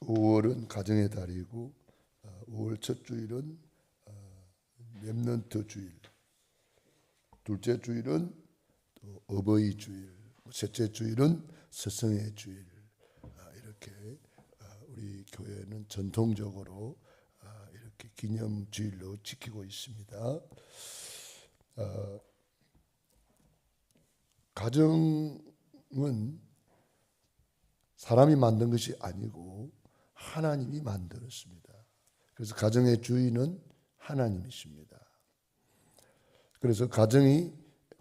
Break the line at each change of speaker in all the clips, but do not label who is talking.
5월은 가정의 달이고 5월 첫 주일은 렘넌트 주일, 둘째 주일은 또 어버이 주일, 셋째 주일은 스승의 주일. 이렇게 우리 교회는 전통적으로 이렇게 기념 주일로 지키고 있습니다. 가정은 사람이 만든 것이 아니고 하나님이 만들었습니다. 그래서 가정의 주인은 하나님이십니다. 그래서 가정이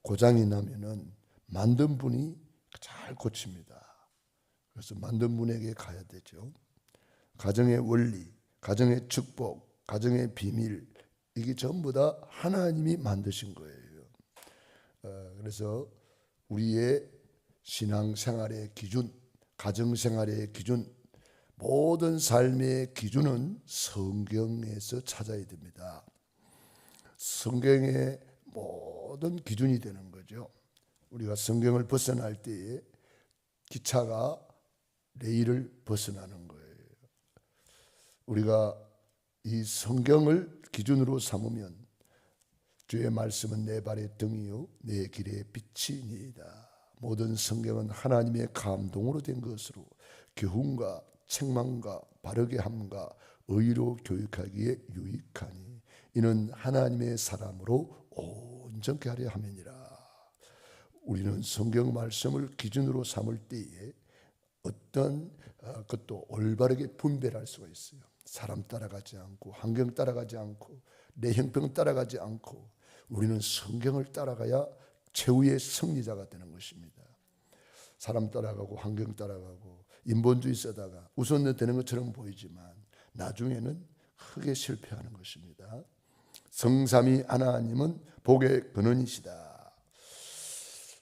고장이 나면은 만든 분이 잘 고칩니다. 그래서 만든 분에게 가야 되죠. 가정의 원리, 가정의 축복, 가정의 비밀, 이게 전부 다 하나님이 만드신 거예요. 그래서 우리의 신앙생활의 기준, 가정생활의 기준, 모든 삶의 기준은 성경에서 찾아야 됩니다. 성경의 모든 기준이 되는 거죠. 우리가 성경을 벗어날 때에 기차가 레일을 벗어나는 거예요. 우리가 이 성경을 기준으로 삼으면 주의 말씀은 내 발의 등이요 내 길의 빛이니이다. 모든 성경은 하나님의 감동으로 된 것으로 교훈과 책망과 바르게 함과 의로 교육하기에 유익하니 이는 하나님의 사람으로 온전케 하려 함이니라. 우리는 성경 말씀을 기준으로 삼을 때에 어떤 것도 올바르게 분별할 수가 있어요. 사람 따라가지 않고 환경 따라가지 않고 내 형편 따라가지 않고 우리는 성경을 따라가야 최후의 승리자가 되는 것입니다. 사람 따라가고 환경 따라가고 인본주의 쓰다가 우선은 되는 것처럼 보이지만 나중에는 크게 실패하는 것입니다. 성삼위 하나님은 복의 근원이시다.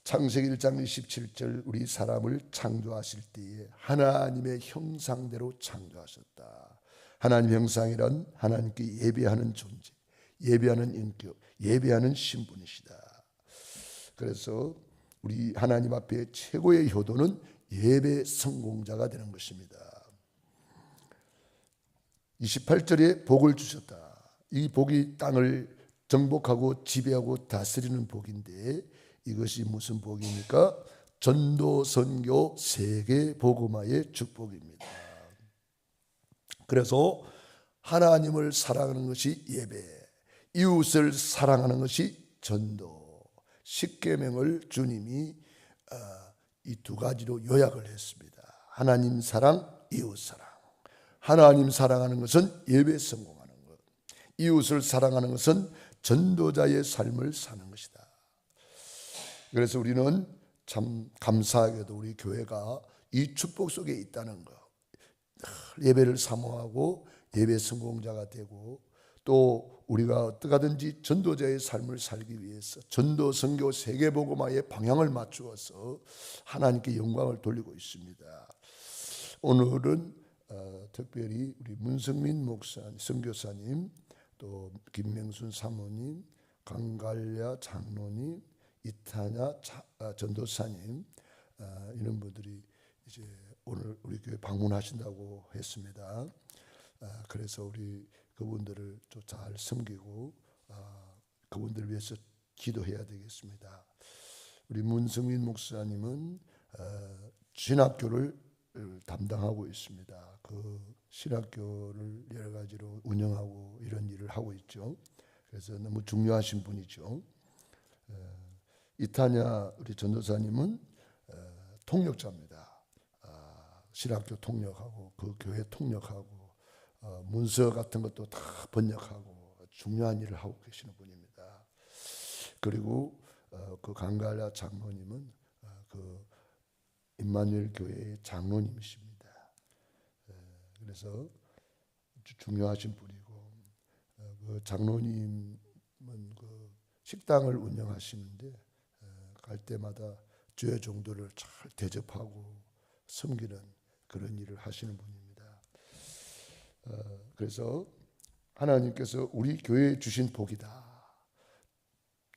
창세기 1장 27절 우리 사람을 창조하실 때에 하나님의 형상대로 창조하셨다. 하나님 형상이란 하나님께 예배하는 존재, 예배하는 인격, 예배하는 신분이시다. 그래서 우리 하나님 앞에 최고의 효도는 예배 성공자가 되는 것입니다. 28절에 복을 주셨다. 이 복이 땅을 정복하고 지배하고 다스리는 복인데 이것이 무슨 복입니까? 전도, 선교, 세계 복음화의 축복입니다. 그래서 하나님을 사랑하는 것이 예배, 이웃을 사랑하는 것이 전도. 십계명을 주님이 이 두 가지로 요약을 했습니다. 하나님 사랑, 이웃 사랑. 하나님 사랑하는 것은 예배 성공하는 것, 이웃을 사랑하는 것은 전도자의 삶을 사는 것이다. 그래서 우리는 참 감사하게도 우리 교회가 이 축복 속에 있다는 것, 예배를 사모하고 예배 성공자가 되고 또 우리가 어떻게든지 전도자의 삶을 살기 위해서 전도, 선교, 세계복음화의 방향을 맞추어서 하나님께 영광을 돌리고 있습니다. 오늘은 특별히 우리 문성민 목사님, 선교사님, 또 김명순 사모님, 강갈야 장로님, 이타냐 전도사님 이런 분들이 이제 오늘 우리 교회 방문하신다고 했습니다. 그래서 우리 그분들을 좀 잘 섬기고 그분들을 위해서 기도해야 되겠습니다. 우리 문성민 목사님은 신학교를 담당하고 있습니다. 그 신학교를 여러 가지로 운영하고 이런 일을 하고 있죠. 그래서 너무 중요하신 분이죠. 이타냐 우리 전도사님은 통역자입니다. 신학교 통역하고 그 교회 통역하고 문서 같은 것도 다 번역하고 중요한 일을 하고 계시는 분입니다. 그리고 그 강갈야 장로님은 그 임마누엘 교회의 장로님이십니다. 그래서 아주 중요하신 분이고 그 장로님은 그 식당을 운영하시는데 갈 때마다 주의 종들을 잘 대접하고 섬기는 그런 일을 하시는 분입니다. 그래서 하나님께서 우리 교회에 주신 복이다.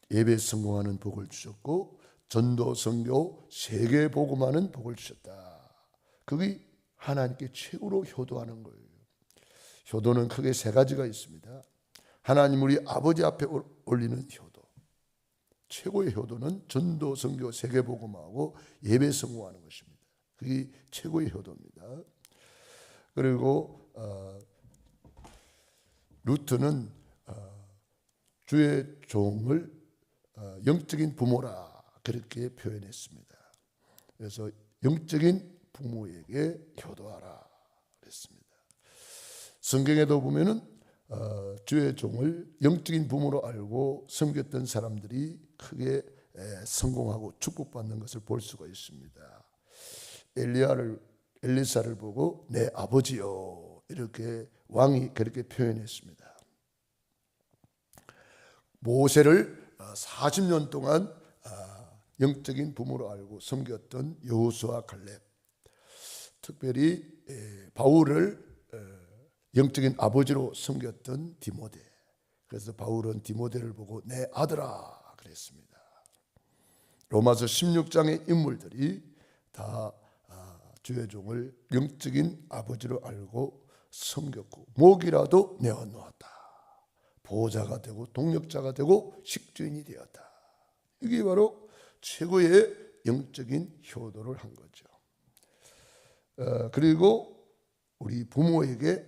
예배 성공하는 복을 주셨고 전도, 선교, 세계 복음하는 복을 주셨다. 그게 하나님께 최고로 효도하는 거예요. 효도는 크게 세 가지가 있습니다. 하나님 우리 아버지 앞에 올리는 효도. 최고의 효도는 전도, 선교, 세계복음하고 예배 성공하는 것입니다. 그게 최고의 효도입니다. 그리고 루트는 주의 종을 영적인 부모라 그렇게 표현했습니다. 그래서 영적인 부모에게 효도하라 그랬습니다. 성경에도 보면은 주의 종을 영적인 부모로 알고 섬겼던 사람들이 크게 성공하고 축복받는 것을 볼 수가 있습니다. 엘리사를 보고 내 아버지요 이렇게 왕이 그렇게 표현했습니다. 모세를 40년 동안 영적인 부모로 알고 섬겼던 여호수아 갈렙, 특별히 바울을 영적인 아버지로 섬겼던 디모데. 그래서 바울은 디모데를 보고 내 아들아 그랬습니다. 로마서 16장의 인물들이 다 주의 종을 영적인 아버지로 알고 섬겼고 목이라도 내어놓았다. 보호자가 되고 동력자가 되고 식주인이 되었다. 이게 바로 최고의 영적인 효도를 한 거죠. 그리고 우리 부모에게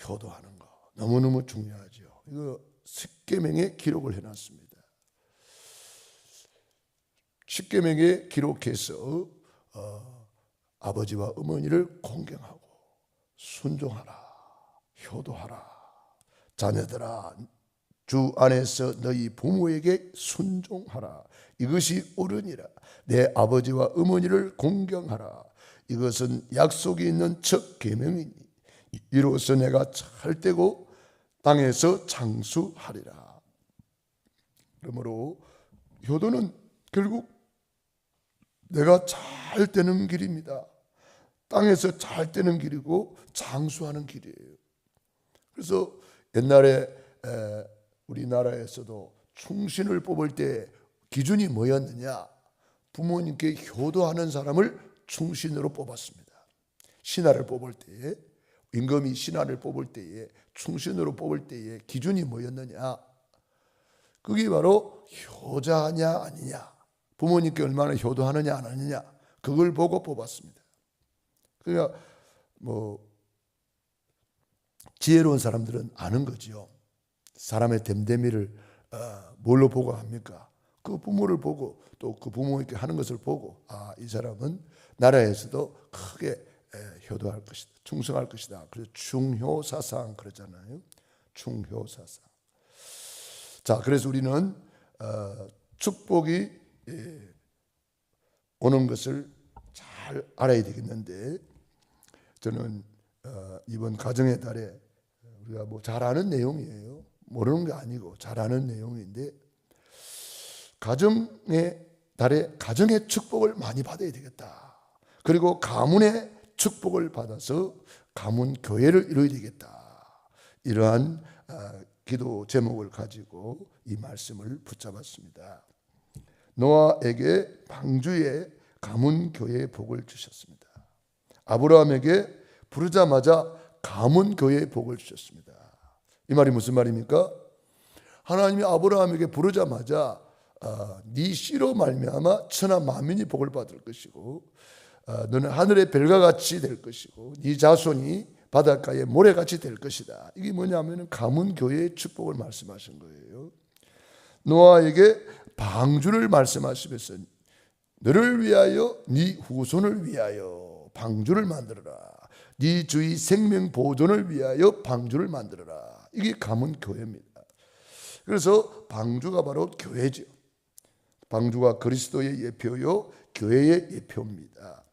효도하는 거 너무너무 중요하죠. 이거 십계명에 기록을 해놨습니다. 십계명에 기록해서 아버지와 어머니를 공경하고 순종하라, 효도하라. 자녀들아, 주 안에서 너희 부모에게 순종하라. 이것이 옳으니라. 내 아버지와 어머니를 공경하라. 이것은 약속이 있는 첫 계명이니 이로써 내가 잘되고 땅에서 장수하리라. 그러므로 효도는 결국 내가 잘되는 길입니다. 땅에서 잘되는 길이고 장수하는 길이에요. 그래서 옛날에 우리나라에서도 충신을 뽑을 때 기준이 뭐였느냐? 부모님께 효도하는 사람을 충신으로 뽑았습니다. 신하를 뽑을 때에, 임금이 신하를 뽑을 때에, 충신으로 뽑을 때에 기준이 뭐였느냐? 그게 바로 효자냐 아니냐, 부모님께 얼마나 효도하느냐 안 하느냐, 그걸 보고 뽑았습니다. 그러니까 지혜로운 사람들은 아는 거지요. 사람의 됨됨이를 뭘로 보고 합니까? 그 부모를 보고 또 그 부모에게 하는 것을 보고 이 사람은 나라에서도 크게 효도할 것이다, 충성할 것이다. 그래서 충효사상 그러잖아요. 충효사상. 자, 그래서 우리는 축복이 오는 것을 잘 알아야 되겠는데, 저는 이번 가정의 달에 우리가 잘 아는 내용이에요. 모르는 게 아니고 잘 아는 내용인데, 가정의 달에 가정의 축복을 많이 받아야 되겠다. 그리고 가문의 축복을 받아서 가문 교회를 이루어야 되겠다. 이러한 기도 제목을 가지고 이 말씀을 붙잡았습니다. 노아에게 방주의 가문 교회의 복을 주셨습니다. 아브라함에게 부르자마자 가문 교회의 복을 주셨습니다. 이 말이 무슨 말입니까? 하나님이 아브라함에게 부르자마자 네 씨로 말미암아 천하 만민이 복을 받을 것이고 너는 하늘의 별과 같이 될 것이고 네 자손이 바닷가의 모래같이 될 것이다. 이게 뭐냐면 가문 교회의 축복을 말씀하신 거예요. 노아에게 방주를 말씀하시면서 너를 위하여 네 후손을 위하여 방주를 만들어라. 네 주의 생명 보존을 위하여 방주를 만들어라. 이게 가문 교회입니다. 그래서 방주가 바로 교회죠. 방주가 그리스도의 예표요 교회의 예표입니다.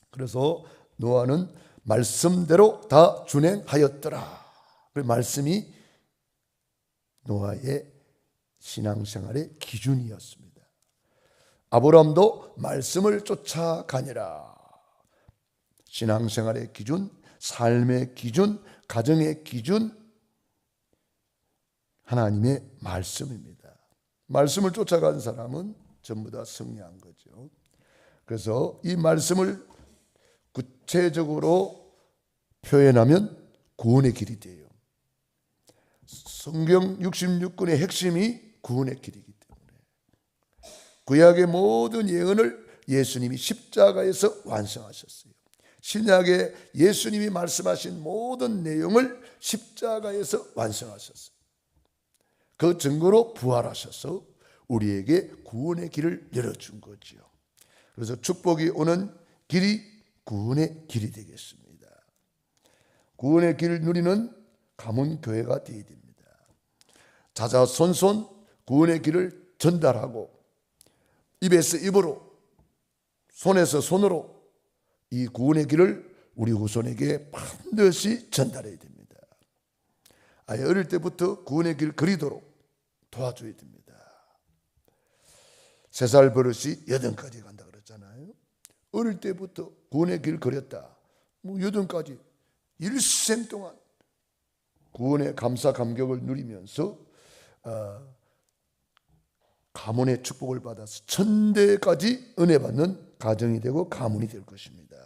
그래서 노아는 말씀대로 다 준행하였더라. 말씀이 노아의 신앙생활의 기준이었습니다. 아브라함도 말씀을 쫓아가니라. 신앙생활의 기준, 삶의 기준, 가정의 기준, 하나님의 말씀입니다. 말씀을 쫓아간 사람은 전부 다 승리한 거죠. 그래서 이 말씀을 구체적으로 표현하면 구원의 길이 돼요. 성경 66권의 핵심이 구원의 길이기 때문에 구약의 모든 예언을 예수님이 십자가에서 완성하셨어요. 신약에 예수님이 말씀하신 모든 내용을 십자가에서 완성하셨어요. 그 증거로 부활하셔서 우리에게 구원의 길을 열어준 거지요. 그래서 축복이 오는 길이 구원의 길이 되겠습니다. 구원의 길을 누리는 가문교회가 되어야 됩니다. 자자손손 구원의 길을 전달하고 입에서 입으로 손에서 손으로 이 구원의 길을 우리 후손에게 반드시 전달해야 됩니다. 아예 어릴 때부터 구원의 길 그리도록 도와줘야 됩니다. 3살 버릇이 8까지 간다 그랬잖아요. 어릴 때부터 구원의 길 그렸다. 8까지 일생 동안 구원의 감사 감격을 누리면서 가문의 축복을 받아서 천대까지 은혜 받는 가정이 되고 가문이 될 것입니다.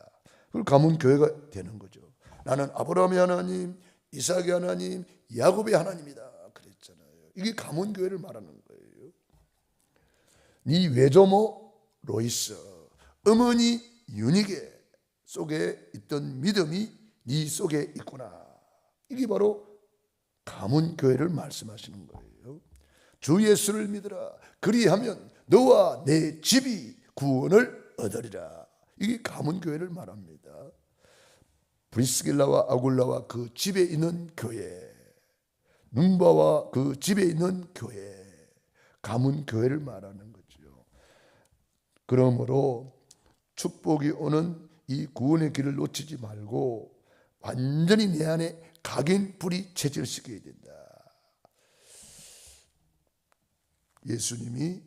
그리고 가문 교회가 되는 거죠. 나는 아브라함의 하나님, 이삭의 하나님, 야곱의 하나님이다 그랬잖아요. 이게 가문 교회를 말하는 거예요. 네 외조모 로이스, 어머니 유니게 속에 있던 믿음이 네 속에 있구나. 이게 바로 가문 교회를 말씀하시는 거예요. 주 예수를 믿으라. 그리하면 너와 내 집이 구원을 얻으리라. 이게 가문 교회를 말합니다. 브리스길라와 아굴라와 그 집에 있는 교회, 눈바와 그 집에 있는 교회, 가문 교회를 말하는 거죠. 그러므로 축복이 오는 이 구원의 길을 놓치지 말고 완전히 내 안에 각인 불이 체질시켜야 된다. 예수님이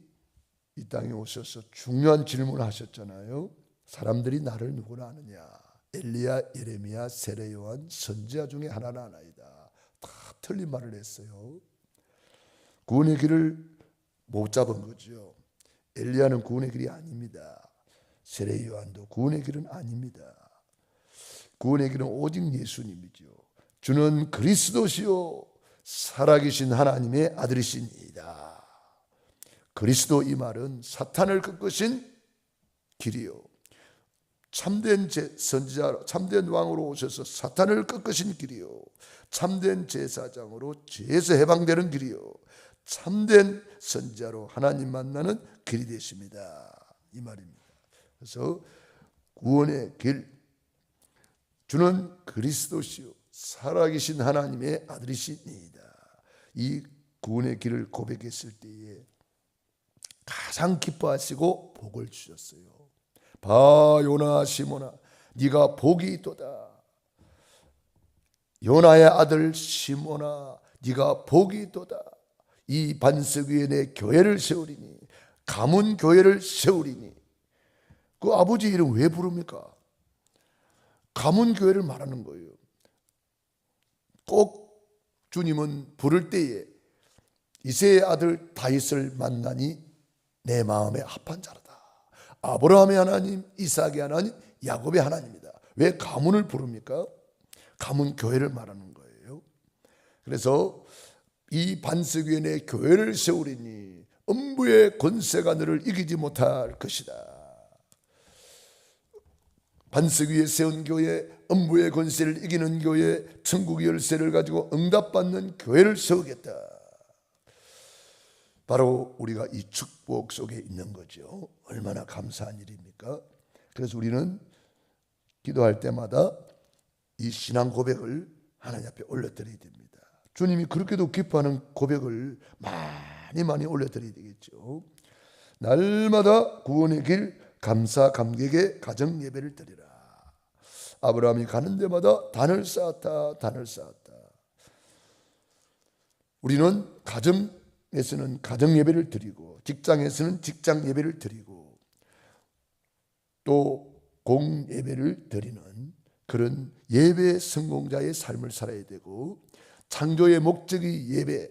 이 땅에 오셔서 중요한 질문을 하셨잖아요. 사람들이 나를 누구나 아느냐? 엘리야, 예레미야, 세례 요한, 선지자 중에 하나는 아나이다. 다 틀린 말을 했어요. 구원의 길을 못 잡은 거죠. 엘리야는 구원의 길이 아닙니다. 세례 요한도 구원의 길은 아닙니다. 구원의 길은 오직 예수님이죠. 주는 그리스도시요 살아계신 하나님의 아들이시니이다. 그리스도 이 말은 사탄을 꺾으신 길이요, 참된 선지자, 참된 왕으로 오셔서 사탄을 꺾으신 길이요, 참된 제사장으로 죄에서 해방되는 길이요, 참된 선지자로 하나님 만나는 길이 되십니다. 이 말입니다. 그래서 구원의 길, 주는 그리스도시요 살아계신 하나님의 아들이시니이다. 이 구원의 길을 고백했을 때에 가장 기뻐하시고 복을 주셨어요. 바 요나 시모나 네가 복이 있도다. 요나의 아들 시모나 네가 복이 있도다. 이 반석 위에 내 교회를 세우리니, 가문 교회를 세우리니. 그 아버지 이름 왜 부릅니까? 가문 교회를 말하는 거예요. 꼭 주님은 부를 때에 이새의 아들 다윗을 만나니 내 마음에 합한 자로다. 아브라함의 하나님, 이삭의 하나님, 야곱의 하나님이다. 왜 가문을 부릅니까? 가문 교회를 말하는 거예요. 그래서 이 반석 위에 내 교회를 세우리니 음부의 권세가 너를 이기지 못할 것이다. 반석 위에 세운 교회, 음부의 권세를 이기는 교회, 천국의 열쇠를 가지고 응답받는 교회를 세우겠다. 바로 우리가 이 축복 속에 있는 거죠. 얼마나 감사한 일입니까? 그래서 우리는 기도할 때마다 이 신앙 고백을 하나님 앞에 올려드려야 됩니다. 주님이 그렇게도 기뻐하는 고백을 많이 올려드려야 되겠죠. 날마다 구원의 길 감사 감격의 가정 예배를 드리라. 아브라함이 가는 데마다 단을 쌓았다. 우리는 가정에서는 가정 예배를 드리고, 직장에서는 직장 예배를 드리고, 또 공 예배를 드리는 그런 예배 성공자의 삶을 살아야 되고, 창조의 목적이 예배,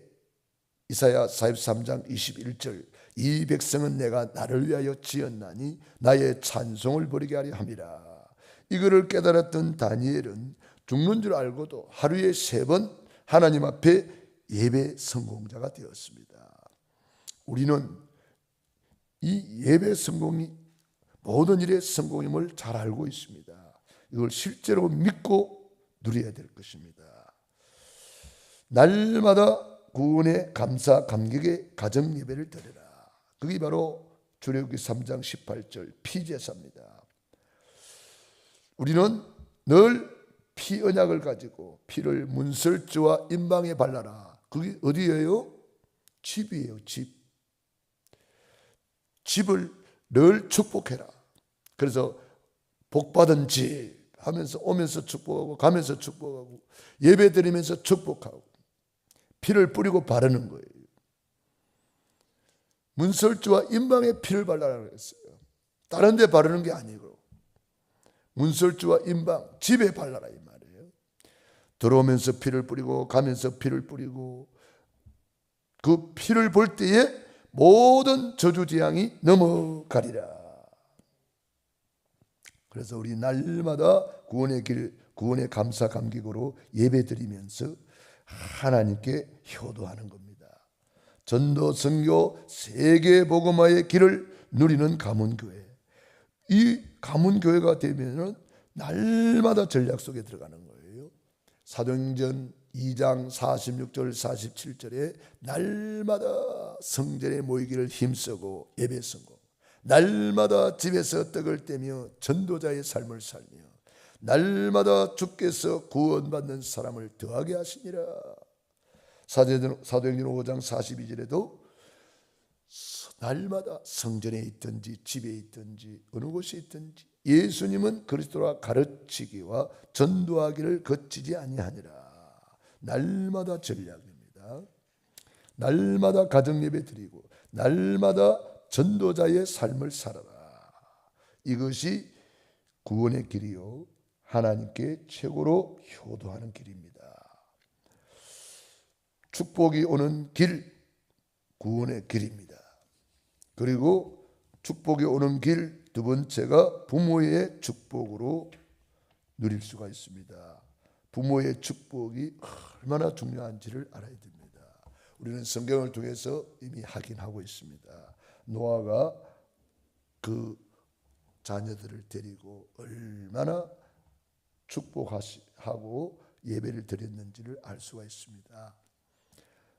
이사야 43장 21절 이 백성은 내가 나를 위하여 지었나니 나의 찬송을 부르게 하려 함이라. 이거를 깨달았던 다니엘은 죽는 줄 알고도 하루에 3번 하나님 앞에 예배 성공자가 되었습니다. 우리는 이 예배 성공이 모든 일의 성공임을 잘 알고 있습니다. 이걸 실제로 믿고 누려야 될 것입니다. 날마다 구원의 감사 감격의 가정 예배를 드려라. 그게 바로 출애굽기 3장 18절 피제사입니다. 우리는 늘 피 언약을 가지고 피를 문설주와 임방에 발라라. 그게 어디예요? 집이에요. 집을 늘 축복해라. 그래서 복받은 집 하면서 오면서 축복하고 가면서 축복하고 예배 드리면서 축복하고 피를 뿌리고 바르는 거예요. 문설주와 임방에 피를 발라라고 했어요. 다른 데 바르는 게 아니고 문설주와 임방 집에 발라라 이 말이에요. 들어오면서 피를 뿌리고 가면서 피를 뿌리고 그 피를 볼 때에 모든 저주재앙이 넘어가리라. 그래서 우리 날마다 구원의 길, 구원의 감사 감격으로 예배드리면서 하나님께 효도하는 겁니다. 전도, 선교, 세계복음화의 길을 누리는 가문교회. 이 가문교회가 되면 날마다 전략 속에 들어가는 거예요. 사도행전 2장 46절 47절에 날마다 성전에 모이기를 힘쓰고 예배 성공, 날마다 집에서 떡을 떼며 전도자의 삶을 살며 날마다 주께서 구원받는 사람을 더하게 하시니라. 사도행전 5장 42절에도 날마다 성전에 있든지 집에 있든지 어느 곳에 있든지 예수님은 그리스도라 가르치기와 전도하기를 거치지 아니하니라. 날마다 전략입니다. 날마다 가정예배 드리고 날마다 전도자의 삶을 살아라. 이것이 구원의 길이요 하나님께 최고로 효도하는 길입니다. 축복이 오는 길, 구원의 길입니다. 그리고 축복이 오는 길 두 번째가 부모의 축복으로 누릴 수가 있습니다. 부모의 축복이 얼마나 중요한지를 알아야 됩니다. 우리는 성경을 통해서 이미 확인하고 있습니다. 노아가 그 자녀들을 데리고 얼마나 축복하고 예배를 드렸는지를 알 수가 있습니다.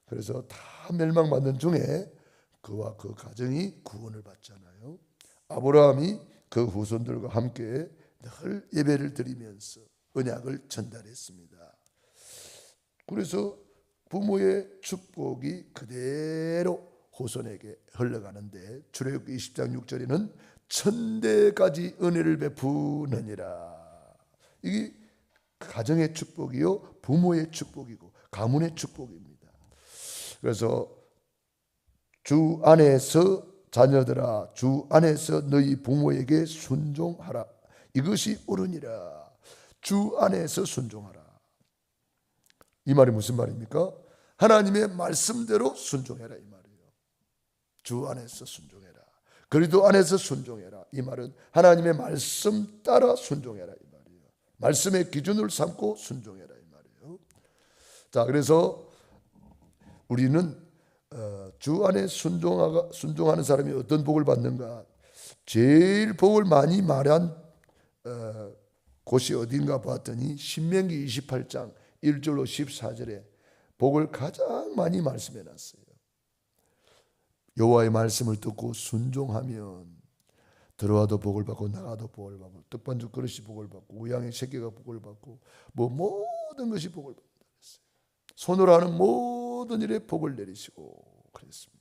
그래서 다 멸망받는 중에 그와 그 가정이 구원을 받잖아요. 아브라함이 그 후손들과 함께 늘 예배를 드리면서 언약을 전달했습니다. 그래서 부모의 축복이 그대로 후손에게 흘러가는데 출애굽기 20장 6절에는 천대까지 은혜를 베푸느니라. 이게 가정의 축복이요 부모의 축복이고 가문의 축복입니다. 그래서 주 안에서 자녀들아 주 안에서 너희 부모에게 순종하라. 이것이 옳으니라. 주 안에서 순종하라. 이 말이 무슨 말입니까? 하나님의 말씀대로 순종해라 이 말이에요. 주 안에서 순종해라. 그리스도 안에서 순종해라. 이 말은 하나님의 말씀 따라 순종해라 이 말이에요. 말씀의 기준을 삼고 순종해라 이 말이에요. 자, 그래서 우리는 주 안에 순종하는 사람이 어떤 복을 받는가? 제일 복을 많이 말한 곳이 어딘가 봤더니 신명기 28장 1절로 14절에 복을 가장 많이 말씀해 놨어요. 여호와의 말씀을 듣고 순종하면 들어와도 복을 받고 나가도 복을 받고 떡반죽 그릇이 복을 받고 우양의 새끼가 복을 받고 뭐 모든 것이 복을 받는다 그랬어요. 손으로 하는 모든 일에 복을 내리시고 그랬습니다.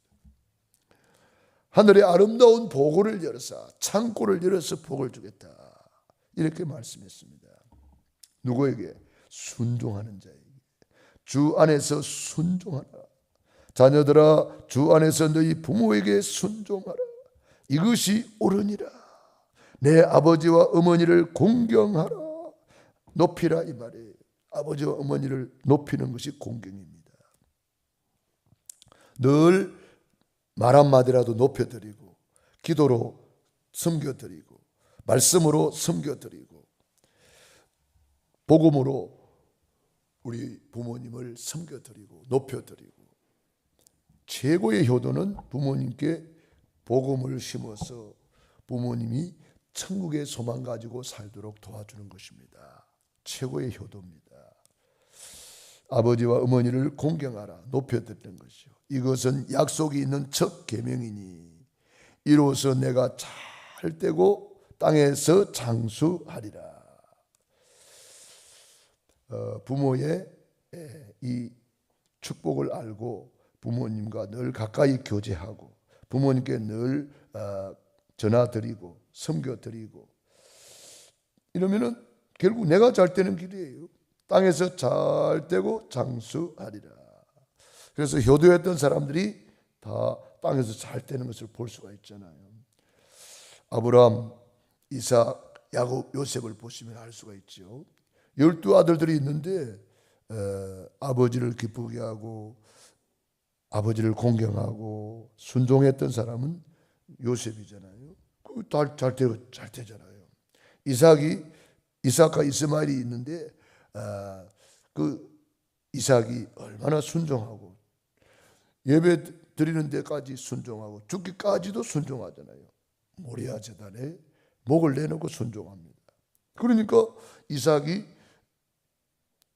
하늘의 아름다운 보고를 열어서 창고를 열어서 복을 주겠다 이렇게 말씀했습니다. 누구에게? 순종하는 자에게. 주 안에서 순종하라. 자녀들아 주 안에서 너희 부모에게 순종하라. 이것이 옳으니라. 내 아버지와 어머니를 공경하라. 높이라 이 말이에요. 아버지와 어머니를 높이는 것이 공경입니다. 늘 말 한마디라도 높여드리고 기도로 섬겨드리고 말씀으로 섬겨드리고 복음으로 우리 부모님을 섬겨드리고 높여드리고, 최고의 효도는 부모님께 복음을 심어서 부모님이 천국의 소망 가지고 살도록 도와주는 것입니다. 최고의 효도입니다. 아버지와 어머니를 공경하라, 높여드리는 것이요. 이것은 약속이 있는 첫 계명이니 이로써 내가 잘 되고 땅에서 장수하리라. 부모의 이 축복을 알고 부모님과 늘 가까이 교제하고 부모님께 늘 전화드리고 섬겨드리고 이러면은 결국 내가 잘 되는 길이에요. 땅에서 잘 되고 장수하리라. 그래서 효도했던 사람들이 다 땅에서 잘 되는 것을 볼 수가 있잖아요. 아브라함, 이삭, 야곱, 요셉을 보시면 알 수가 있죠. 12아들들이 있는데 아버지를 기쁘게 하고 아버지를 공경하고 순종했던 사람은 요셉이잖아요. 잘 되잖아요. 이삭과 이스마엘이 있는데 그 이삭이 얼마나 순종하고 예배 드리는 데까지 순종하고 죽기까지도 순종하잖아요. 모리아 제단에 목을 내놓고 순종합니다. 그러니까 이삭이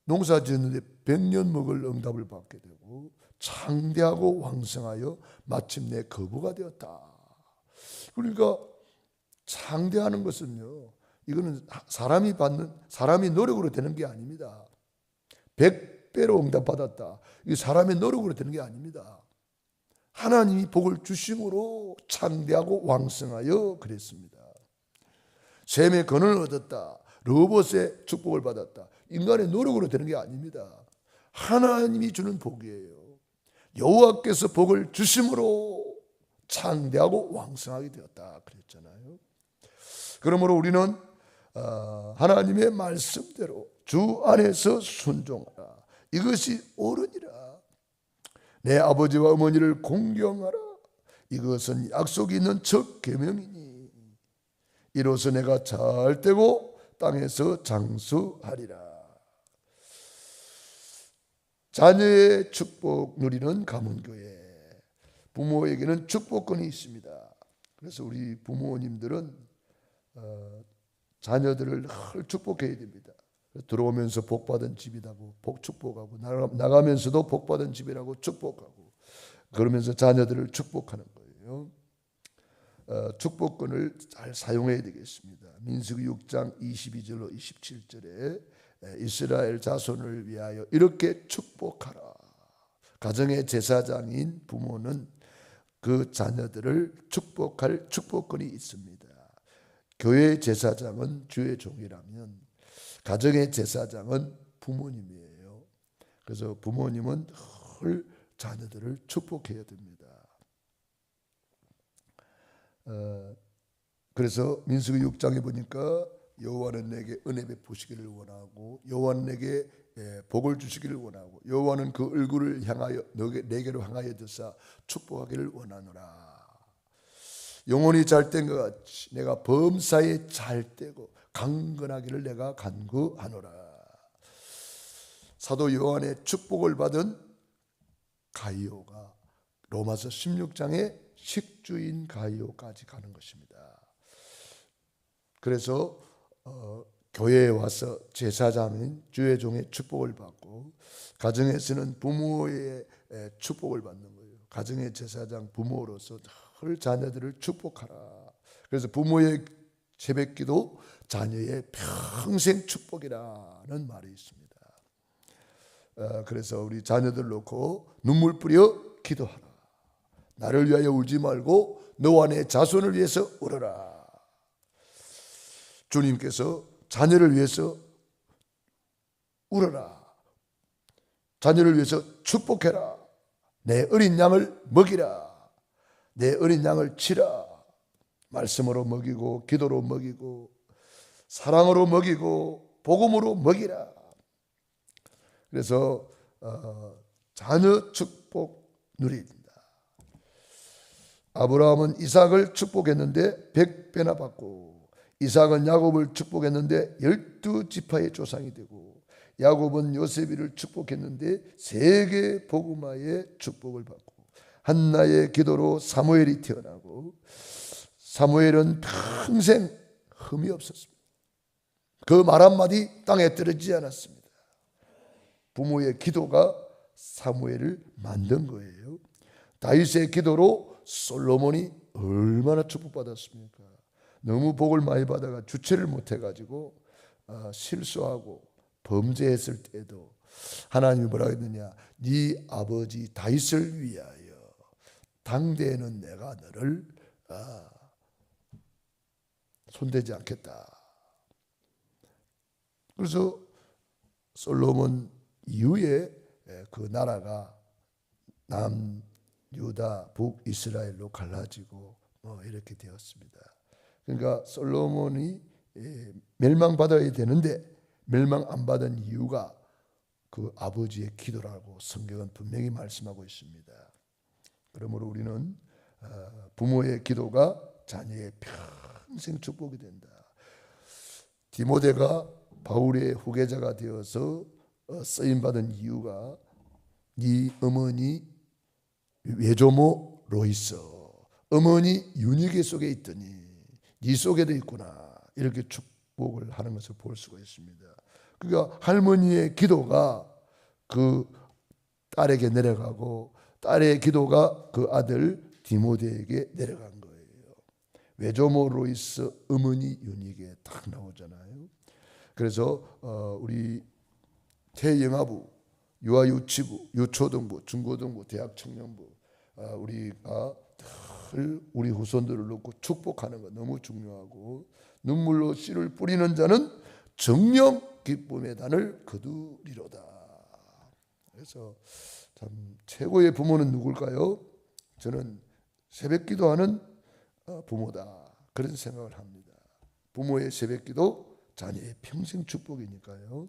농사 지었는데 100년 먹을 응답을 받게 되고 창대하고 왕성하여 마침내 거부가 되었다. 그러니까 창대하는 것은요, 이거는 사람이 노력으로 되는 게 아닙니다. 100배로 응답받았다. 이게 사람의 노력으로 되는 게 아닙니다. 하나님이 복을 주심으로 창대하고 왕성하여 그랬습니다. 셈의 건을 얻었다. 르호봇의 축복을 받았다. 인간의 노력으로 되는 게 아닙니다. 하나님이 주는 복이에요. 여호와께서 복을 주심으로 창대하고 왕성하게 되었다 그랬잖아요. 그러므로 우리는 하나님의 말씀대로 주 안에서 순종하라. 이것이 옳으니라. 내 아버지와 어머니를 공경하라. 이것은 약속이 있는 첫 계명이니 이로써 내가 잘 되고 땅에서 장수하리라. 자녀의 축복 누리는 가문교회. 부모에게는 축복권이 있습니다. 그래서 우리 부모님들은 자녀들을 늘 축복해야 됩니다. 들어오면서 복받은 집이라고 축복하고 나가면서도 복받은 집이라고 축복하고 그러면서 자녀들을 축복하는 거예요. 축복권을 잘 사용해야 되겠습니다. 민수기 6장 22절로 27절에 이스라엘 자손을 위하여 이렇게 축복하라. 가정의 제사장인 부모는 그 자녀들을 축복할 축복권이 있습니다. 교회 제사장은 주의 종이라면 가정의 제사장은 부모님이에요. 그래서 부모님은 늘 자녀들을 축복해야 됩니다. 그래서 민수기 6장에 보니까 여호와는 내게 은혜 베푸시기를 원하고 여호와는 내게 복을 주시기를 원하고 여호와는 그 얼굴을 향하여 내게로 향하여 드사 축복하기를 원하노라. 영혼이 잘된 것 같이 내가 범사에 잘되고 강건하기를 내가 간구하노라. 사도 요한의 축복을 받은 가이오가 로마서 16장의 식주인 가이오까지 가는 것입니다. 그래서 교회에 와서 제사장인 주의 종의 축복을 받고 가정에서는 부모의 축복을 받는 거예요. 가정의 제사장 부모로서 늘 자녀들을 축복하라. 그래서 부모의 새벽기도 자녀의 평생 축복이라는 말이 있습니다. 그래서 우리 자녀들 놓고 눈물 뿌려 기도하라. 나를 위하여 울지 말고 너와 내 자손을 위해서 울어라. 주님께서 자녀를 위해서 울어라. 자녀를 위해서 축복해라. 내 어린 양을 먹이라. 내 어린 양을 치라. 말씀으로 먹이고 기도로 먹이고 사랑으로 먹이고 복음으로 먹이라. 그래서 자녀 축복 누립니다. 아브라함은 이삭을 축복했는데 100배나 받고 이삭은 야곱을 축복했는데 12지파의 조상이 되고, 야곱은 요셉이를 축복했는데 세계 복음화의 축복을 받고, 한나의 기도로 사무엘이 태어나고, 사무엘은 평생 흠이 없었습니다. 그 말 한마디 땅에 떨어지지 않았습니다. 부모의 기도가 사무엘을 만든 거예요. 다윗의 기도로 솔로몬이 얼마나 축복받았습니까? 너무 복을 많이 받아가 주체를 못해가지고 실수하고 범죄했을 때도 하나님이 뭐라 했느냐? 네 아버지 다윗을 위하여 당대에는 내가 너를 손대지 않겠다. 그래서 솔로몬 이후에 그 나라가 남유다, 북이스라엘로 갈라지고 이렇게 되었습니다. 그러니까 솔로몬이 멸망받아야 되는데 멸망 안 받은 이유가 그 아버지의 기도라고 성경은 분명히 말씀하고 있습니다. 그러므로 우리는 부모의 기도가 자녀의 평생 축복이 된다. 디모데가 바울의 후계자가 되어서 쓰임받은 이유가 네 어머니 외조모 로이스, 어머니 유니게 속에 있더니 네 속에도 있구나, 이렇게 축복을 하는 것을 볼 수가 있습니다. 그러니까 할머니의 기도가 그 딸에게 내려가고 딸의 기도가 그 아들 디모데에게 내려간 거예요. 외조모 로이스, 어머니 유니게 딱 나오잖아요. 그래서 우리 태영아부, 유아유치부, 유초등부, 중고등부, 대학청년부, 우리가 늘 우리 후손들을 놓고 축복하는 것 너무 중요하고, 눈물로 씨를 뿌리는 자는 정령 기쁨의 단을 거두리로다. 그래서 참 최고의 부모는 누굴까요? 저는 새벽기도하는 부모다, 그런 생각을 합니다. 부모의 새벽기도 자녀의 평생 축복이니까요.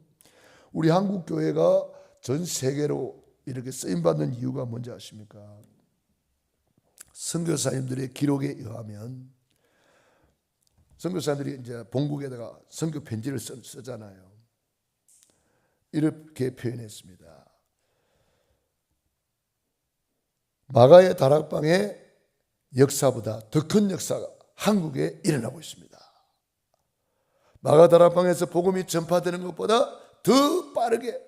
우리 한국교회가 전 세계로 이렇게 쓰임받는 이유가 뭔지 아십니까? 선교사님들의 기록에 의하면, 선교사님들이 이제 본국에다가 선교 편지를 쓰잖아요. 이렇게 표현했습니다. 마가의 다락방의 역사보다 더 큰 역사가 한국에 일어나고 있습니다. 마가 다락방에서 복음이 전파되는 것보다 더 빠르게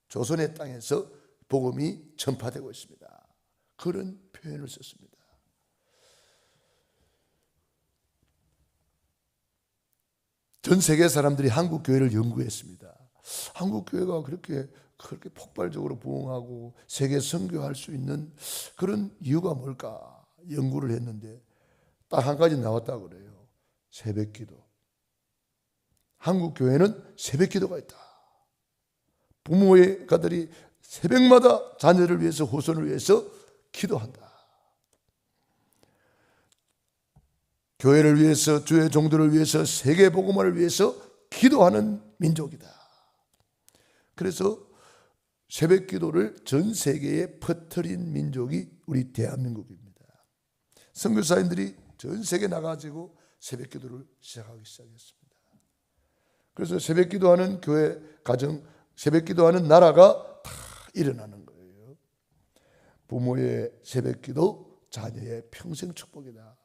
조선의 땅에서 복음이 전파되고 있습니다. 그런 표현을 썼습니다. 전 세계 사람들이 한국 교회를 연구했습니다. 한국 교회가 그렇게 폭발적으로 부흥하고 세계 선교할 수 있는 그런 이유가 뭘까 연구를 했는데 딱 한 가지 나왔다고 그래요. 새벽기도. 한국 교회는 새벽기도가 있다. 부모의 가들이 새벽마다 자녀를 위해서, 후손을 위해서 기도한다. 교회를 위해서, 주의 종들을 위해서, 세계 복음화를 위해서 기도하는 민족이다. 그래서 새벽 기도를 전 세계에 퍼뜨린 민족이 우리 대한민국입니다. 선교사님들이 전 세계 나가지고 새벽 기도를 시작하기 시작했습니다. 그래서 새벽 기도하는 교회, 가정, 새벽 기도하는 나라가 다 일어나는 거예요. 부모의 새벽 기도, 자녀의 평생 축복이다.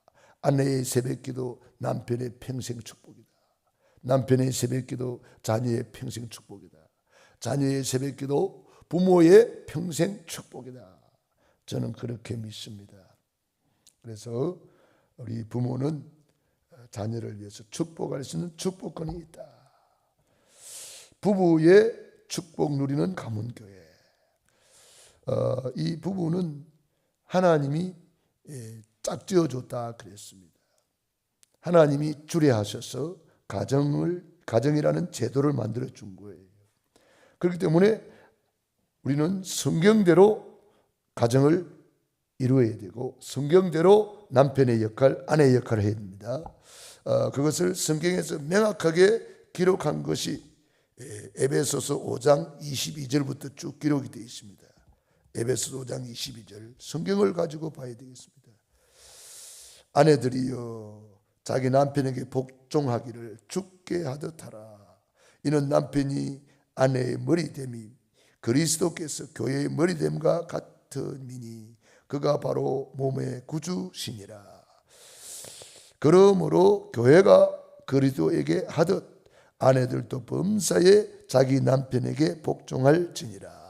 아내의 새벽 기도, 남편의 평생 축복이다. 남편의 새벽 기도, 자녀의 평생 축복이다. 자녀의 새벽 기도, 부모의 평생 축복이다. 저는 그렇게 믿습니다. 그래서 우리 부모는 자녀를 위해서 축복할 수 있는 축복권이 있다. 부부의 축복 누리는 가문교회. 이 부부는 하나님이 짝지어줬다 그랬습니다. 하나님이 주례하셔서 가정이라는 제도를 만들어 준 거예요. 그렇기 때문에 우리는 성경대로 가정을 이루어야 되고 성경대로 남편의 역할, 아내의 역할을 해야 됩니다. 그것을 성경에서 명확하게 기록한 것이 에베소서 5장 22절부터 쭉 기록이 되어 있습니다. 에베소서 5장 22절 성경을 가지고 봐야 되겠습니다. 아내들이여 자기 남편에게 복종하기를 주께 하듯 하라. 이는 남편이 아내의 머리됨이 그리스도께서 교회의 머리됨과 같음이니 그가 바로 몸의 구주시니라. 그러므로 교회가 그리스도에게 하듯 아내들도 범사에 자기 남편에게 복종할지니라.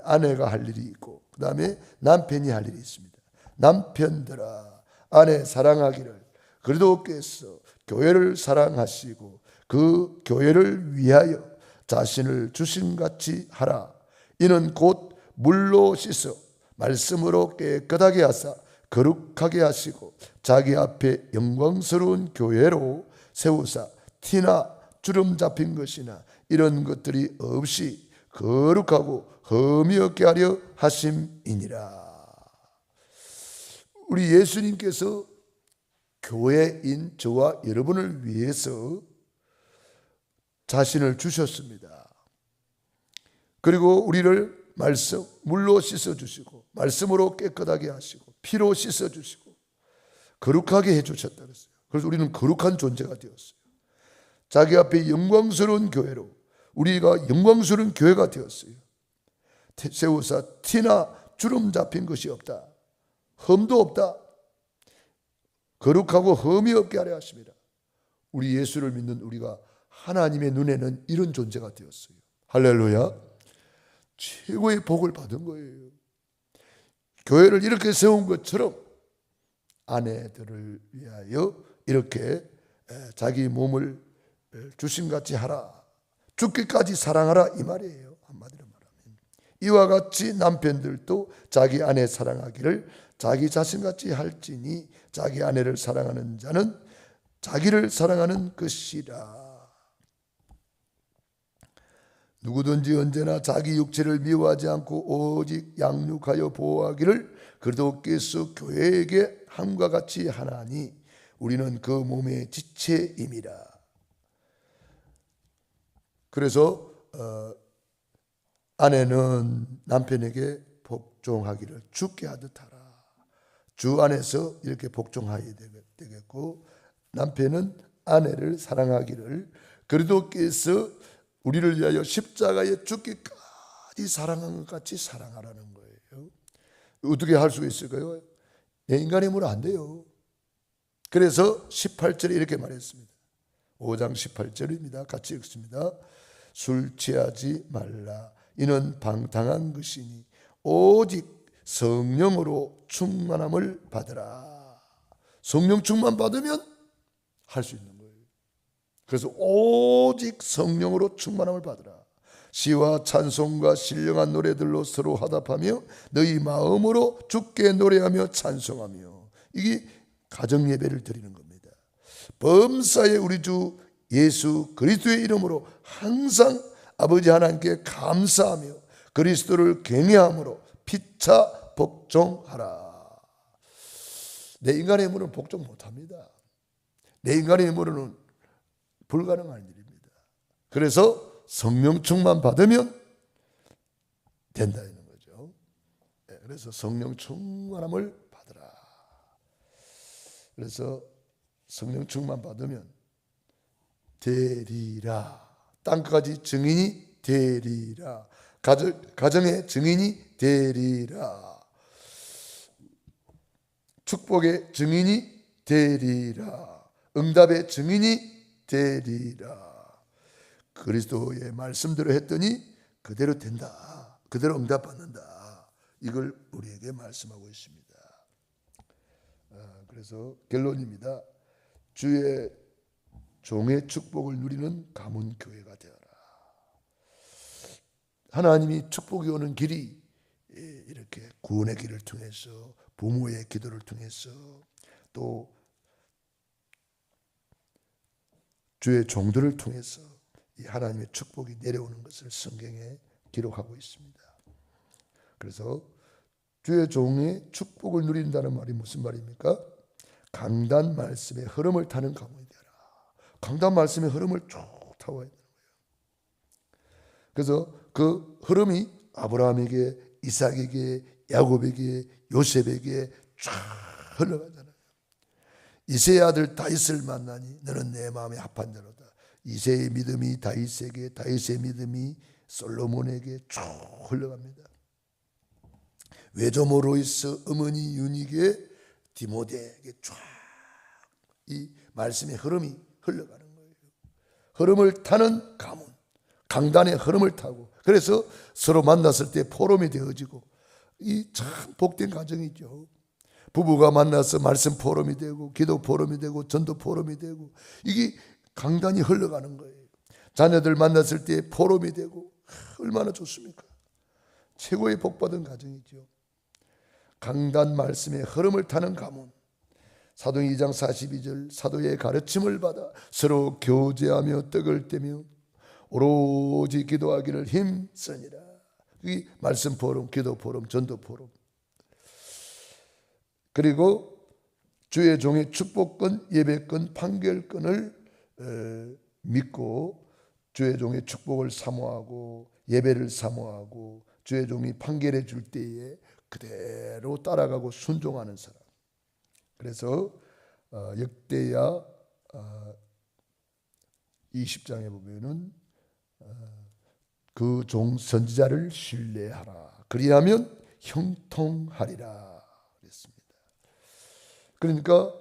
아내가 할 일이 있고 그 다음에 남편이 할 일이 있습니다. 남편들아 아내 사랑하기를 그리스도께서 교회를 사랑하시고 그 교회를 위하여 자신을 주신같이 하라. 이는 곧 물로 씻어 말씀으로 깨끗하게 하사 거룩하게 하시고 자기 앞에 영광스러운 교회로 세우사 티나 주름 잡힌 것이나 이런 것들이 없이 거룩하고 흠이 없게 하려 하심이니라. 우리 예수님께서 교회인 저와 여러분을 위해서 자신을 주셨습니다. 그리고 우리를 물로 씻어주시고 말씀으로 깨끗하게 하시고 피로 씻어주시고 거룩하게 해주셨다 그랬어요. 그래서 우리는 거룩한 존재가 되었어요. 자기 앞에 영광스러운 교회로 우리가 영광스러운 교회가 되었어요. 세우사 티나 주름 잡힌 것이 없다. 흠도 없다. 거룩하고 흠이 없게 하려 하십니다. 우리 예수를 믿는 우리가 하나님의 눈에는 이런 존재가 되었어요. 할렐루야. 최고의 복을 받은 거예요. 교회를 이렇게 세운 것처럼 아내들을 위하여 이렇게 자기 몸을 주신같이 하라. 죽기까지 사랑하라 이 말이에요. 한마디로 말하면 이와 같이 남편들도 자기 아내 사랑하기를 자기 자신같이 할지니 자기 아내를 사랑하는 자는 자기를 사랑하는 것이라. 누구든지 언제나 자기 육체를 미워하지 않고 오직 양육하여 보호하기를 그리스도께서 교회에게 함과 같이 하나니 우리는 그 몸의 지체임이라. 그래서 아내는 남편에게 복종하기를 주께 하듯 하라. 주 안에서 이렇게 복종하여야 되겠고 남편은 아내를 사랑하기를 그리스도께서 우리를 위하여 십자가에 죽기까지 사랑한 것 같이 사랑하라는 거예요. 어떻게 할 수 있을까요? 내 인간의 힘으로 안 돼요. 그래서 18절에 이렇게 말했습니다. 5장 18절입니다. 같이 읽습니다. 술 취하지 말라. 이는 방탕한 것이니 오직 성령으로 충만함을 받으라. 성령 충만 받으면 할 수 있는 거예요. 그래서 오직 성령으로 충만함을 받으라. 시와 찬송과 신령한 노래들로 서로 화답하며 너희 마음으로 주께 노래하며 찬송하며. 이게 가정 예배를 드리는 겁니다. 범사에 우리 주 예수 그리스도의 이름으로 항상 아버지 하나님께 감사하며 그리스도를 경외함으로 피차 복종하라. 내 인간의 힘으로는 복종 못합니다. 내 인간의 힘으로는 불가능한 일입니다. 그래서 성령 충만 받으면 된다는 거죠. 그래서 성령 충만함을 받으라. 그래서 성령 충만 받으면 되리라. 땅까지 증인이 되리라. 가정의 증인이 되리라. 축복의 증인이 되리라. 응답의 증인이 되리라. 그리스도의 말씀대로 했더니 그대로 된다. 그대로 응답받는다. 이걸 우리에게 말씀하고 있습니다. 그래서 결론입니다. 주의 종의 축복을 누리는 가문 교회가 되어라. 하나님이 축복이 오는 길이 이렇게 구원의 길을 통해서 부모의 기도를 통해서 또 주의 종들을 통해서 이 하나님의 축복이 내려오는 것을 성경에 기록하고 있습니다. 그래서 주의 종의 축복을 누린다는 말이 무슨 말입니까? 강단 말씀의 흐름을 타는 가문이 되라. 강단 말씀의 흐름을 쭉 타와야 되는 거예요. 그래서 그 흐름이 아브라함에게, 이삭에게, 야곱에게, 요셉에게 쫙 흘러가잖아요. 이새의 아들 다윗을 만나니 너는 내 마음에 합한 자로다. 이새의 믿음이 다윗에게, 다윗의 믿음이 솔로몬에게 쭉 흘러갑니다. 외조모 로이스 어머니 유닉의 디모데에게 쫙 이 말씀의 흐름이 흘러가는 거예요. 흐름을 타는 가문, 강단의 흐름을 타고, 그래서 서로 만났을 때 포럼이 되어지고, 이 참 복된 가정이죠. 부부가 만나서 말씀 포럼이 되고, 기도 포럼이 되고, 전도 포럼이 되고, 이게 강단이 흘러가는 거예요. 자녀들 만났을 때 포럼이 되고, 얼마나 좋습니까? 최고의 복받은 가정이죠. 강단 말씀의 흐름을 타는 가문, 사도행 2장 42절, 사도의 가르침을 받아 서로 교제하며 떡을 떼며 오로지 기도하기를 힘쓰니라. 이 말씀 포럼, 기도 포럼, 전도 포럼. 그리고 주의 종의 축복권, 예배권, 판결권을 믿고 주의 종의 축복을 사모하고 예배를 사모하고 주의 종이 판결해 줄 때에 그대로 따라가고 순종하는 사람. 그래서 역대야 20장에 보면은 그 종 선지자를 신뢰하라. 그리하면 형통하리라 그랬습니다. 그러니까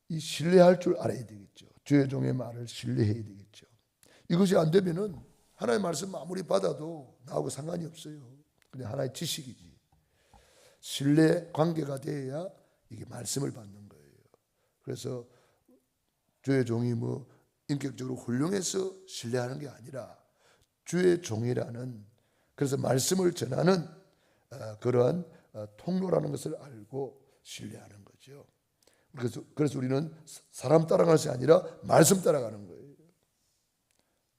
이 신뢰할 줄 알아야 되겠죠. 주의 종의 말을 신뢰해야 되겠죠. 이것이 안 되면은 하나님의 말씀 아무리 받아도 나하고 상관이 없어요. 그냥 하나의 지식이지. 신뢰 관계가 돼야 이게 말씀을 받는 거예요. 그래서 주의 종이 뭐 인격적으로 훌륭해서 신뢰하는 게 아니라 주의 종이라는, 그래서 말씀을 전하는 그러한 통로라는 것을 알고 신뢰하는 거죠. 그래서 우리는 사람 따라가는 것이 아니라 말씀 따라가는 거예요.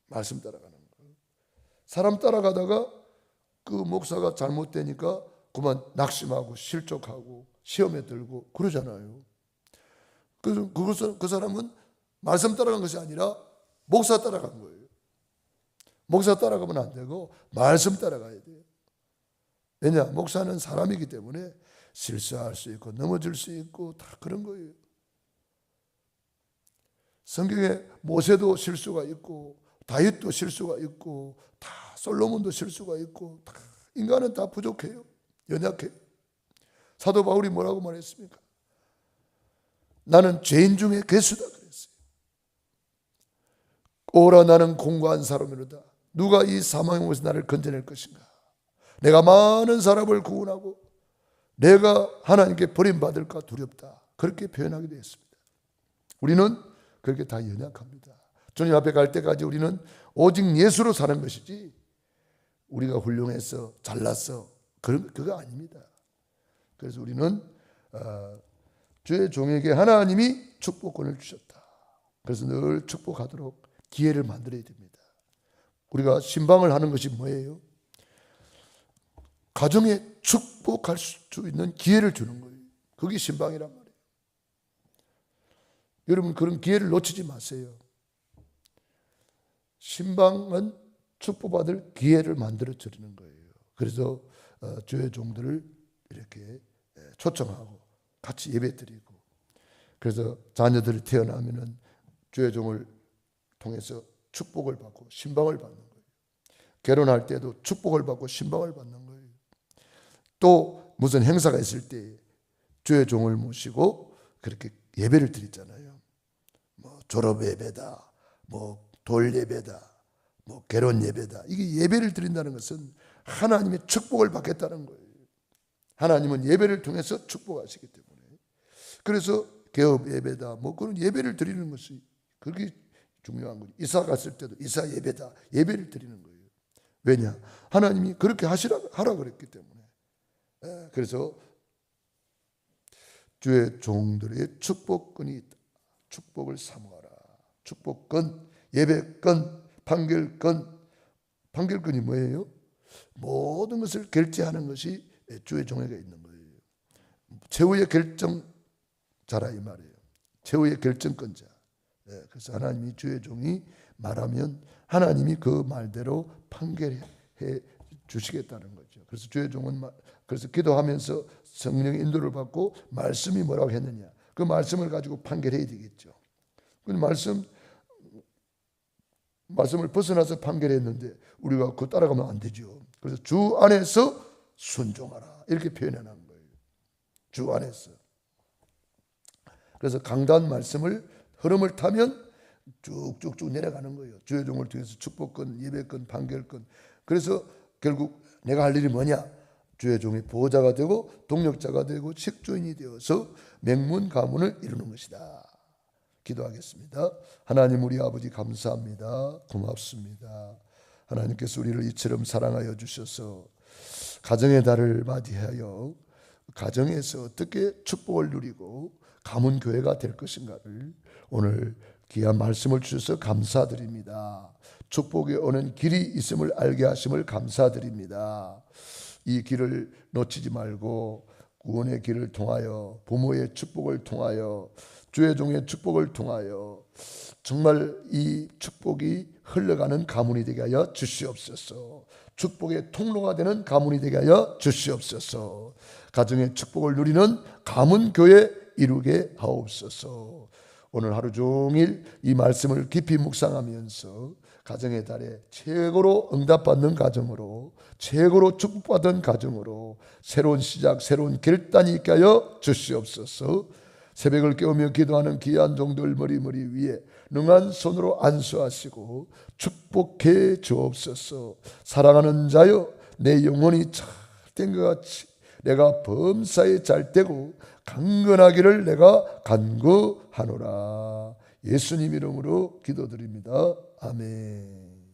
말씀 따라가는 거예요. 사람 따라가다가 그 목사가 잘못되니까 그만 낙심하고 실족하고 시험에 들고 그러잖아요. 그래서 그 사람은 말씀 따라간 것이 아니라 목사 따라간 거예요. 목사 따라가면 안 되고 말씀 따라가야 돼요. 왜냐? 목사는 사람이기 때문에 실수할 수 있고 넘어질 수 있고 다 그런 거예요. 성경에 모세도 실수가 있고 다윗도 실수가 있고 다 솔로몬도 실수가 있고 다 인간은 다 부족해요. 연약해요. 사도 바울이 뭐라고 말했습니까? 나는 죄인 중에 괴수다 그랬어요. 오라 나는 공고한 사람이로다. 누가 이 사망의 몸에서 나를 건져낼 것인가? 내가 많은 사람을 구원하고 내가 하나님께 버림받을까 두렵다. 그렇게 표현하게 되었습니다. 우리는 그렇게 다 연약합니다. 주님 앞에 갈 때까지 우리는 오직 예수로 사는 것이지 우리가 훌륭해서 잘났어 그거 아닙니다. 그래서 우리는 주의 종에게 하나님이 축복권을 주셨다. 그래서 늘 축복하도록 기회를 만들어야 됩니다. 우리가 신방을 하는 것이 뭐예요? 가정에 축복할 수 있는 기회를 주는 거예요. 그게 신방이란 말이에요. 여러분 그런 기회를 놓치지 마세요. 신방은 축복받을 기회를 만들어 드리는 거예요. 그래서 주의 종들을 이렇게 초청하고 같이 예배드리고, 그래서 자녀들이 태어나면은 주의 종을 통해서 축복을 받고 신방을 받는 거예요. 결혼할 때도 축복을 받고 신방을 받는 거예요. 또 무슨 행사가 있을 때 주의 종을 모시고 그렇게 예배를 드리잖아요. 뭐 졸업 예배다, 뭐 돌 예배다, 뭐 결혼 예배다. 이게 예배를 드린다는 것은 하나님의 축복을 받겠다는 거예요. 하나님은 예배를 통해서 축복하시기 때문에. 그래서 개업 예배다, 뭐 그런 예배를 드리는 것이 그게 중요한 거죠. 이사 갔을 때도 이사 예배다, 예배를 드리는 거예요. 왜냐? 하나님이 그렇게 하라 그랬기 때문에. 그래서 주의 종들의 축복권이 있다. 축복을 사모하라. 축복권, 예배권, 판결권. 판결권이 뭐예요? 모든 것을 결제하는 것이 주의 종에게 있는 거예요. 최후의 결정자라 이 말이에요. 최후의 결정권자. 그래서 하나님이 주의 종이 말하면 하나님이 그 말대로 판결해 주시겠다는 거죠. 그래서 주의 종은 그래서 기도하면서 성령의 인도를 받고 말씀이 뭐라고 했느냐 그 말씀을 가지고 판결해야 되겠죠. 그 말씀을 벗어나서 판결했는데 우리가 그거 따라가면 안 되죠. 그래서 주 안에서 순종하라 이렇게 표현해 놓은 거예요. 주 안에서. 그래서 강단 말씀을 흐름을 타면 쭉쭉쭉 내려가는 거예요. 주의 종을 통해서 축복권, 예배권, 판결권. 그래서 결국 내가 할 일이 뭐냐? 주의 종의 보호자가 되고 동력자가 되고 식주인이 되어서 명문 가문을 이루는 것이다. 기도하겠습니다. 하나님 우리 아버지 감사합니다. 고맙습니다. 하나님께서 우리를 이처럼 사랑하여 주셔서 가정의 달을 맞이하여 가정에서 어떻게 축복을 누리고 가문 교회가 될 것인가를 오늘 귀한 말씀을 주셔서 감사드립니다. 축복이 오는 길이 있음을 알게 하심을 감사드립니다. 이 길을 놓치지 말고 구원의 길을 통하여 부모의 축복을 통하여 주의 종의 축복을 통하여 정말 이 축복이 흘러가는 가문이 되게 하여 주시옵소서. 축복의 통로가 되는 가문이 되게 하여 주시옵소서. 가정의 축복을 누리는 가문교회 이루게 하옵소서. 오늘 하루 종일 이 말씀을 깊이 묵상하면서 가정의 달에 최고로 응답받는 가정으로 최고로 축복받은 가정으로 새로운 시작 새로운 결단이 있게 하여 주시옵소서. 새벽을 깨우며 기도하는 귀한 종들 머리 위에 능한 손으로 안수하시고 축복해 주옵소서. 사랑하는 자여 내 영혼이 잘된 것 같이 내가 범사에 잘되고 강건하기를 내가 간구하노라. 예수님 이름으로 기도드립니다. 아멘.